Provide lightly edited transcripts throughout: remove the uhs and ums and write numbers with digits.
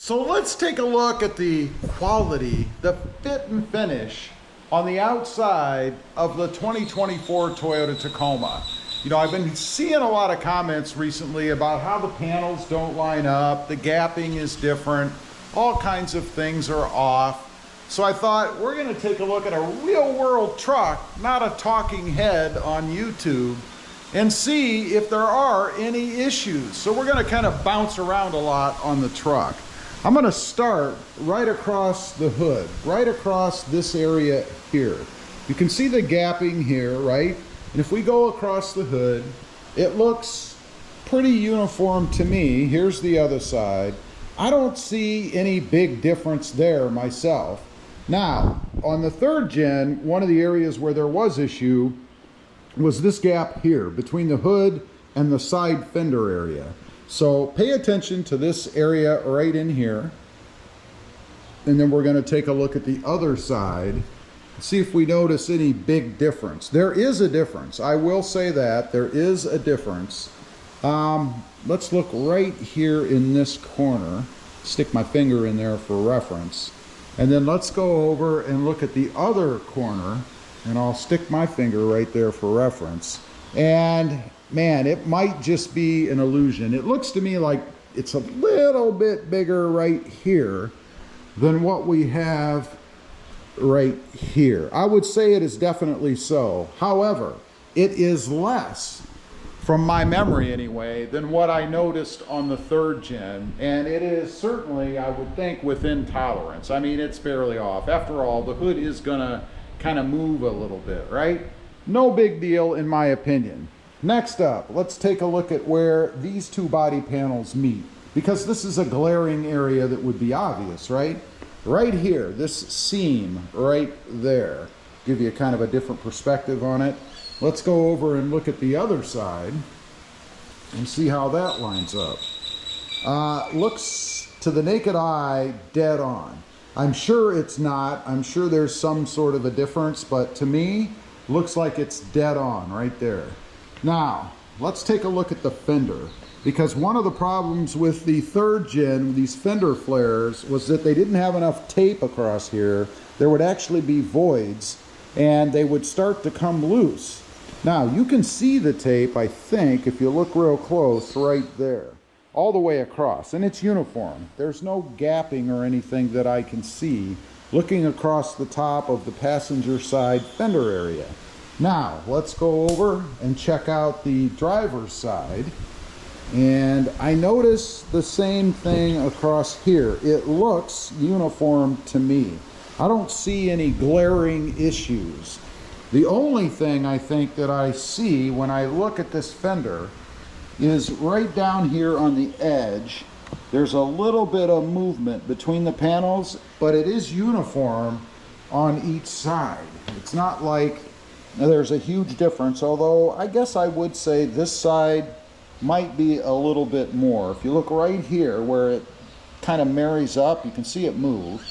So let's take a look at the quality, the fit and finish on the outside of the 2024 Toyota Tacoma. You know, I've been seeing a lot of comments recently about how the panels don't line up, the gapping is different, all kinds of things are off. So I thought we're gonna take a look at a real world truck, not a talking head on YouTube, and see if there are any issues. So we're gonna kind of bounce around a lot on the truck. I'm gonna start right across the hood, right across this area here. You can see the gapping here, right? And if we go across the hood, it looks pretty uniform to me. Here's the other side. I don't see any big difference there myself. Now, on the third gen, one of the areas where there was issue was this gap here between the hood and the side fender area. So pay attention to this area right in here. And then we're going to take a look at the other side, see if we notice any big difference. There is a difference. I will say that there is a difference. Let's look right here in this corner. Stick my finger in there for reference. And then let's go over and look at the other corner, and I'll stick my finger right there for reference. And man, it might just be an illusion. It looks to me like it's a little bit bigger right here than what we have right here. I would say it is definitely so. However, it is less, from my memory anyway, than what I noticed on the third gen. And it is certainly, I would think, within tolerance. I mean, it's barely off. After all, the hood is gonna kind of move a little bit, right? No big deal in my opinion. Next up, let's take a look at where these two body panels meet, because this is a glaring area that would be obvious, right? Right here, this seam right there. Give you kind of a different perspective on it. Let's go over and look at the other side and see how that lines up. Looks to the naked eye dead on. I'm sure it's not. I'm sure there's some sort of a difference, but to me, looks like it's dead on right there. Now, let's take a look at the fender, because one of the problems with the third gen, these fender flares, was that they didn't have enough tape across here. There would actually be voids, and they would start to come loose. Now, you can see the tape, I think, if you look real close, right there, all the way across, and it's uniform. There's no gapping or anything that I can see looking across the top of the passenger side fender area. Now, let's go over and check out the driver's side. And I notice the same thing across here. It looks uniform to me. I don't see any glaring issues. The only thing I think that I see when I look at this fender is right down here on the edge. There's a little bit of movement between the panels, but it is uniform on each side. It's not like there's a huge difference, although I guess I would say this side might be a little bit more. If you look right here where it kind of marries up, you can see it move.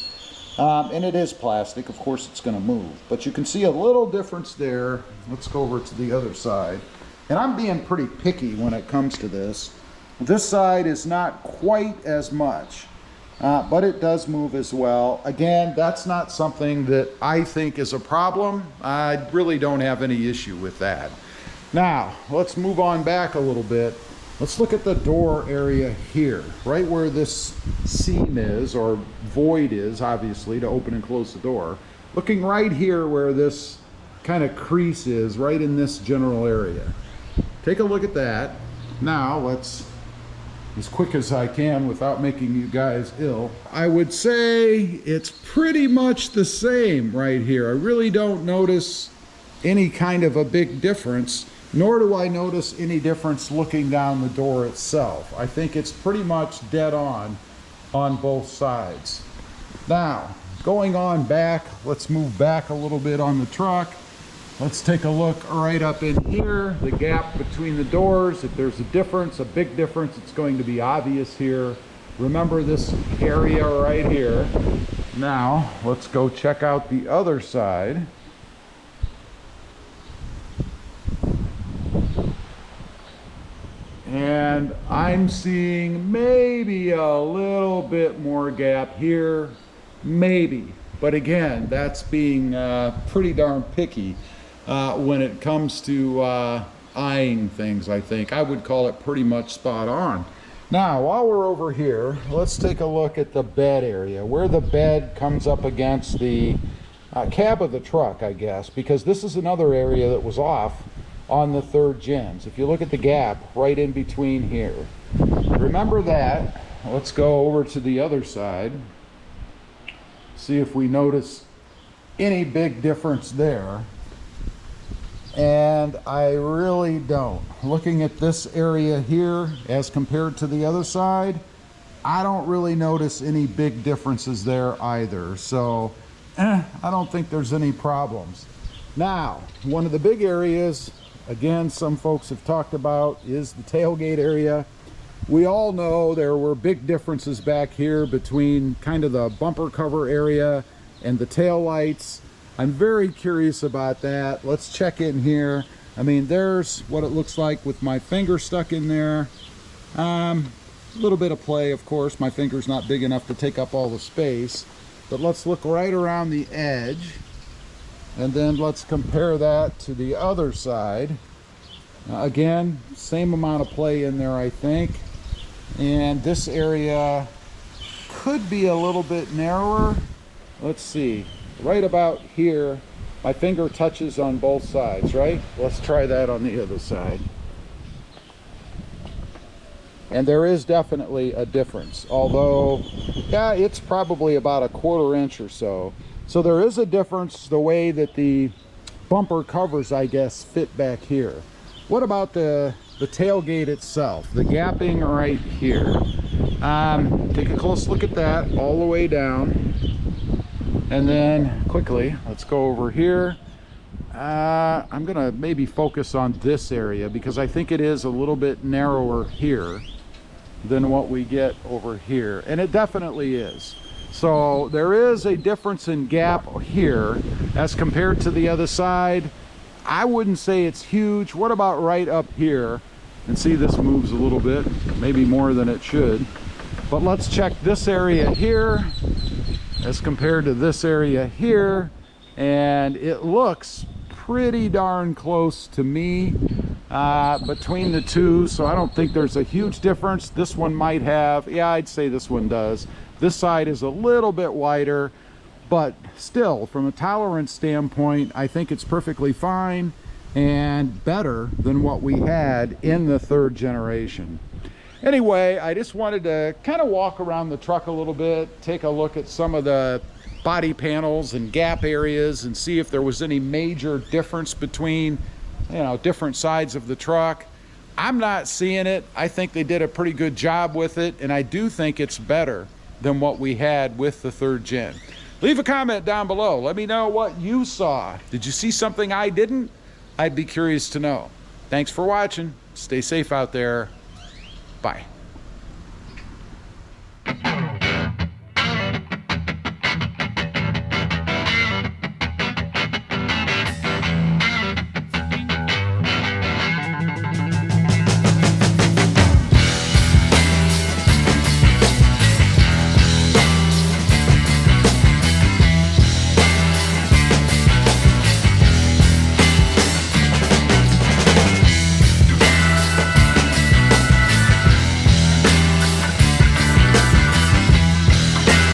And it is plastic, of course it's gonna move, but you can see a little difference there. Let's go over to the other side. And I'm being pretty picky when it comes to this. This side is not quite as much, but it does move as well. Again, that's not something that I think is a problem. I really don't have any issue with that. Now, let's move on back a little bit. Let's look at the door area here, right where this seam is, or void is, obviously, to open and close the door. Looking right here where this kind of crease is, right in this general area. Take a look at that. Now, let's, as quick as I can without making you guys ill, I would say it's pretty much the same right here. I really don't notice any kind of a big difference, nor do I notice any difference looking down the door itself. I think it's pretty much dead on both sides. Now, going on back, let's move back a little bit on the truck. Let's take a look right up in here, the gap between the doors. If there's a difference, a big difference, it's going to be obvious here. Remember this area right here. Now, let's go check out the other side. And I'm seeing maybe a little bit more gap here, maybe. But again, that's being pretty darn picky when it comes to eyeing things, I think. I would call it pretty much spot on. Now, while we're over here, let's take a look at the bed area, where the bed comes up against the cab of the truck, I guess, because this is another area that was off on the third gens. If you look at the gap right in between here, remember that. Let's go over to the other side, see if we notice any big difference there. And I really don't. Looking at this area here as compared to the other side, I don't really notice any big differences there either. So I don't think there's any problems. Now, one of the big areas, again, some folks have talked about, is the tailgate area. We all know there were big differences back here between kind of the bumper cover area and the tail lights. I'm very curious about that. Let's check in here. I mean, there's what it looks like with my finger stuck in there. A little bit of play, of course. My finger's not big enough to take up all the space. But let's look right around the edge. And then let's compare that to the other side. Again, same amount of play in there, I think. And this area could be a little bit narrower. Let's see. Right about here, my finger touches on both sides, right? Let's try that on the other side. And there is definitely a difference, although, yeah, it's probably about a 1/4 inch or so. So there is a difference the way that the bumper covers, I guess, fit back here. What about the tailgate itself, the gapping right here? Take a close look at that all the way down. And then quickly, let's go over here. I'm gonna maybe focus on this area because I think it is a little bit narrower here than what we get over here. And it definitely is. So there is a difference in gap here as compared to the other side. I wouldn't say it's huge. What about right up here? And see, this moves a little bit, maybe more than it should. But let's check this area here as compared to this area here, and it looks pretty darn close to me between the two, so I don't think there's a huge difference. This one might have, yeah, I'd say this one does. This side is a little bit wider, but still, from a tolerance standpoint, I think it's perfectly fine and better than what we had in the third generation. Anyway, I just wanted to kind of walk around the truck a little bit, take a look at some of the body panels and gap areas and see if there was any major difference between, you know, different sides of the truck. I'm not seeing it. I think they did a pretty good job with it, and I do think it's better than what we had with the third gen. Leave a comment down below. Let me know what you saw. Did you see something I didn't? I'd be curious to know. Thanks for watching. Stay safe out there. Bye.